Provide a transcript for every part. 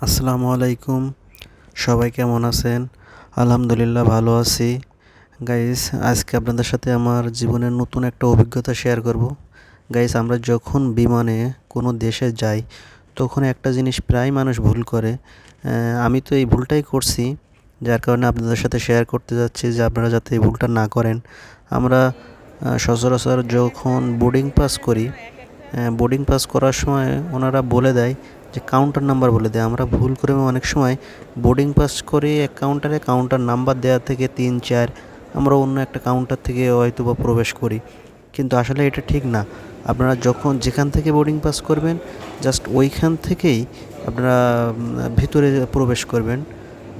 আসসালামু আলাইকুম। সবাই কেমন আছেন? আলহামদুলিল্লাহ ভালো আছি। গাইস, আজকে আপনাদের সাথে আমার জীবনের নতুন একটা অভিজ্ঞতা শেয়ার করব। গাইস, আমরা যখন বিমানে কোনো দেশে যাই তখন একটা জিনিস প্রায় মানুষ ভুল করে। আমি তো এই ভুলটাই করছি, যার কারণে আপনাদের সাথে শেয়ার করতে যাচ্ছি যে আপনারা যাতে এই ভুলটা না করেন। আমরা সচরাচর যখন বোর্ডিং পাস করি, বোর্ডিং পাস করার সময় ওনারা বলে দেয় যে কাউন্টার নাম্বার বলে দেয়। আমরা ভুল করে অনেক সময় বোর্ডিং পাস করে এক কাউন্টারে কাউন্টার নাম্বার দেওয়া থেকে 3-4 আমরা অন্য একটা কাউন্টার থেকে হয়তো বা প্রবেশ করি, কিন্তু আসলে এটা ঠিক না। আপনারা যখন যেখান থেকে বোর্ডিং পাস করবেন জাস্ট ওইখান থেকেই আপনারা ভিতরে প্রবেশ করবেন।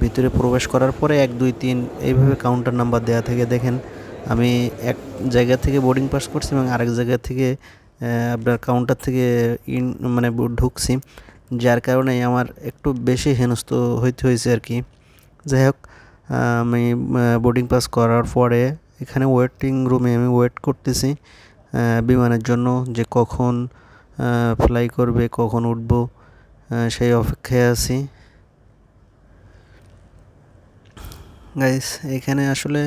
ভিতরে প্রবেশ করার পরে 1 2 3 এইভাবে কাউন্টার নাম্বার দেওয়া থেকে দেখেন আমি এক জায়গা থেকে বোর্ডিং পাস করছি এবং আরেক জায়গা থেকে আপনার কাউন্টার থেকে মানে ঢুকছি, যার কারণে আমার একটু বেশি হেনস্থ হইতে হয়েছে আর কি। যাই হোক, আমি বোর্ডিং পাস করার পরে এখানে ওয়েটিং রুমে আমি ওয়েট করতেছি বিমানের জন্য, যে কখন ফ্লাই করবে, কখন উঠব, সেই অপেক্ষায় আছি। গাইস, এখানে আসলে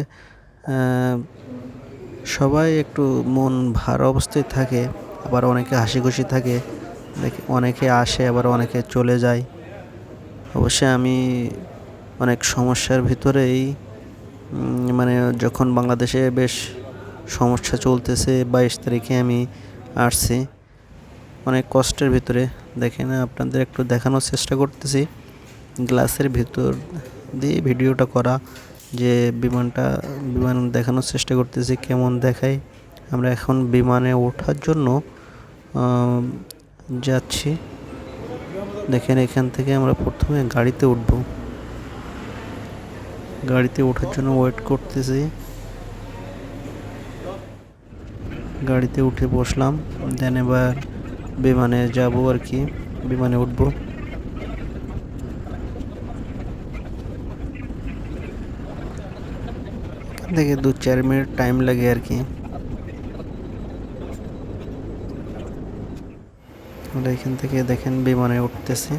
সবাই একটু মন ভার অবস্থায় থাকে, আবার অনেকে হাসি খুশি থাকে, অনেকে আসে আবার অনেকে চলে যায়। অবশ্যই আমি অনেক সমস্যার ভিতরেই মানে যখন বাংলাদেশে বেশ সমস্যা চলতেছে 22 তারিখে আমি আসছি অনেক কষ্টের ভিতরে। দেখেন, আপনাদের একটু দেখানোর চেষ্টা করতেছি গ্লাসের ভিতর দিয়ে ভিডিওটা করা, যে বিমান দেখানোর চেষ্টা করতেছি কেমন দেখায়। আমরা এখন বিমানে ওঠার জন্য যাচ্ছি। দেখেন, এখান থেকে আমরা প্রথমে গাড়িতে উঠব। গাড়িতে ওঠার জন্য ওয়েট করতেছি। গাড়িতে উঠে বসলাম, দেন এবার বিমানে যাব আর কি, বিমানে উঠব। এখান থেকে 2-4 মিনিট টাইম লাগে আর কি। আমরা এখান থেকে দেখেন বিমানে উঠতেছি।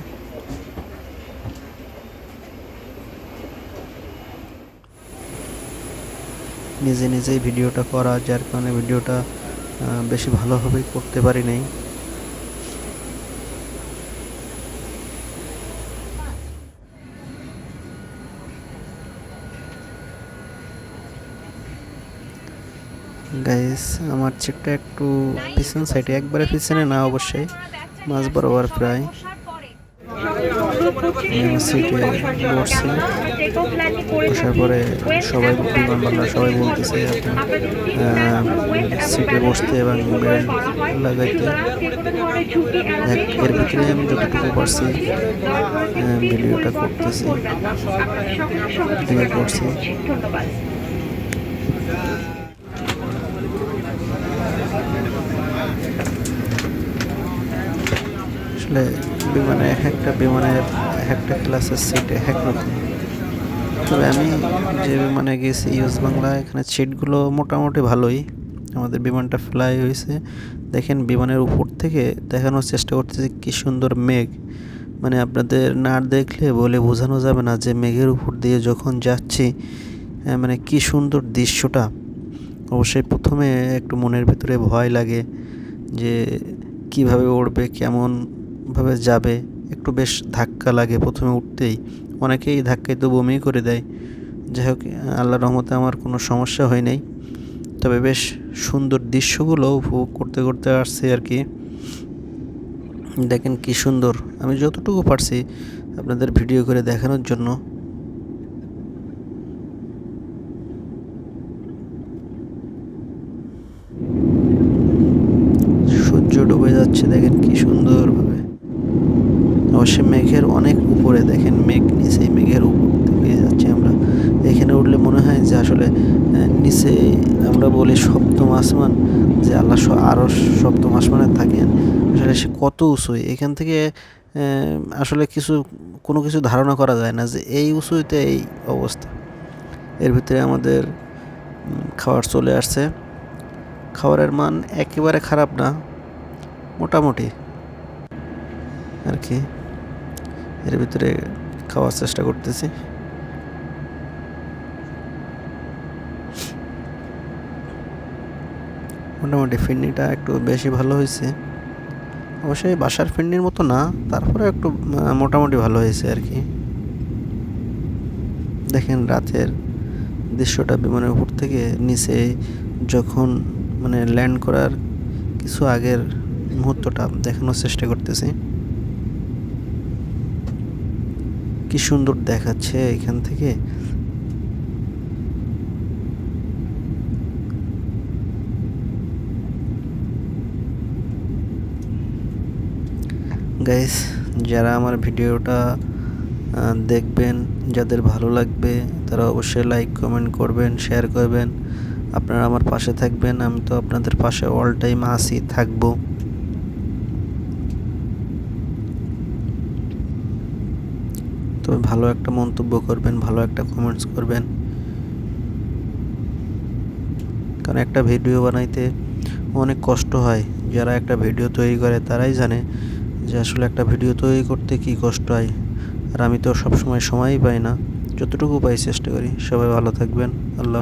নিজে নিজেই ভিডিওটা করা, যার কারণে ভিডিওটা বেশি ভালোভাবে করতে পারি নাই। গাইস, আমার সিটটা একটু পিছন সাইডে, একবারে পিছনে না অবশ্যই, মাঝ বরাবর প্রায়। সিটে বসছি, বসার পরে সবাই বিমানবালা সবাই বলতেছে সিটে বসতে এবং বেল্ট লাগাইতে। এর ভিতরে আমি যতটুকু পারছি ভিডিওটা করতেছি, ভিডিও করছি। আসলে বিমানে একটা বিমানের একটা ক্লাসের সিট এক রকম। তবে আমি যে বিমানে গেছি ইউএস বাংলা, এখানে সিটগুলো মোটামুটি ভালোই। আমাদের বিমানটা ফ্লাই হয়েছে। দেখেন, বিমানের উপর থেকে দেখানোর চেষ্টা করতেছি কি সুন্দর মেঘ। মানে আপনাদের না দেখলে বলে বোঝানো যাবে না যে মেঘের উপর দিয়ে যখন যাচ্ছি মানে কি সুন্দর দৃশ্যটা। অবশ্যই প্রথমে একটু মনের ভিতরে ভয় লাগে যে কিভাবে উড়বে, কেমনভাবে যাবে। একটু বেশ ধাক্কা লাগে প্রথমে উঠতেই, অনেকেই ধাক্কায় তো বমি করে দেয়। যাই হোক, আল্লাহর রহমতে আমার কোনো সমস্যা হয় নাই। তবে বেশ সুন্দর দৃশ্যগুলো উপভোগ করতে করতে আসছে আর কি। দেখেন কি সুন্দর, আমি যতটুকু পারছি আপনাদের ভিডিও করে দেখানোর জন্য। সূর্য ডুবে যাচ্ছে, দেখেন কি সুন্দরভাবে। অবশ্যই মেঘের অনেক উপরে, দেখেন মেঘ নিচে, মেঘের উপর থেকে যাচ্ছে আমরা। এখানে উঠলে মনে হয় যে আসলে নিচে, আমরা বলি সপ্তম আসমান, যে আল্লাহ আরও সপ্তম আসমানে থাকেন। আসলে সে কত উঁচু এখান থেকে আসলে কোনো কিছু ধারণা করা যায় না যে এই উঁচুতে এই অবস্থা। এর ভিতরে আমাদের খাবার চলে আসছে। খাবারের মান একেবারে খারাপ না, মোটামুটি আর কি। এর ভিতরে খাওয়ার চেষ্টা করতেছি। মোটামুটি ফিরনিটা একটু বেশি ভালো হয়েছে, অবশ্যই বাসার ফিরনির মতো না, তারপরে একটু মোটামুটি ভালো হয়েছে আর কি। দেখেন রাতের দৃশ্যটা, বিমানের উপর থেকে নিচে যখন মানে ল্যান্ড করার কিছু আগের মুহূর্তটা দেখানোর চেষ্টা করতেছি। কি সুন্দর দেখাচ্ছে এখান থেকে। গাইস, যারা আমার ভিডিওটা দেখবেন, যাদের ভালো লাগবে তারা অবশ্যই লাইক কমেন্ট করবেন, শেয়ার করবেন। আপনারা আমার পাশে থাকবেন, আমি তো আপনাদের পাশে অল টাইম আছি, থাকবো। তবে ভালো একটা মন্তব্য করবেন, ভালো একটা কমেন্টস করবেন, কারণ একটা ভিডিও বানাইতে অনেক কষ্ট হয়। যারা একটা ভিডিও তৈরি করে তারাই জানে যে আসলে একটা ভিডিও তৈরি করতে কী কষ্ট হয়। আর আমি তো সবসময় সময়ই পাই না, যতটুকু পাই চেষ্টা করি। সবাই ভালো থাকবেন। আল্লাহ।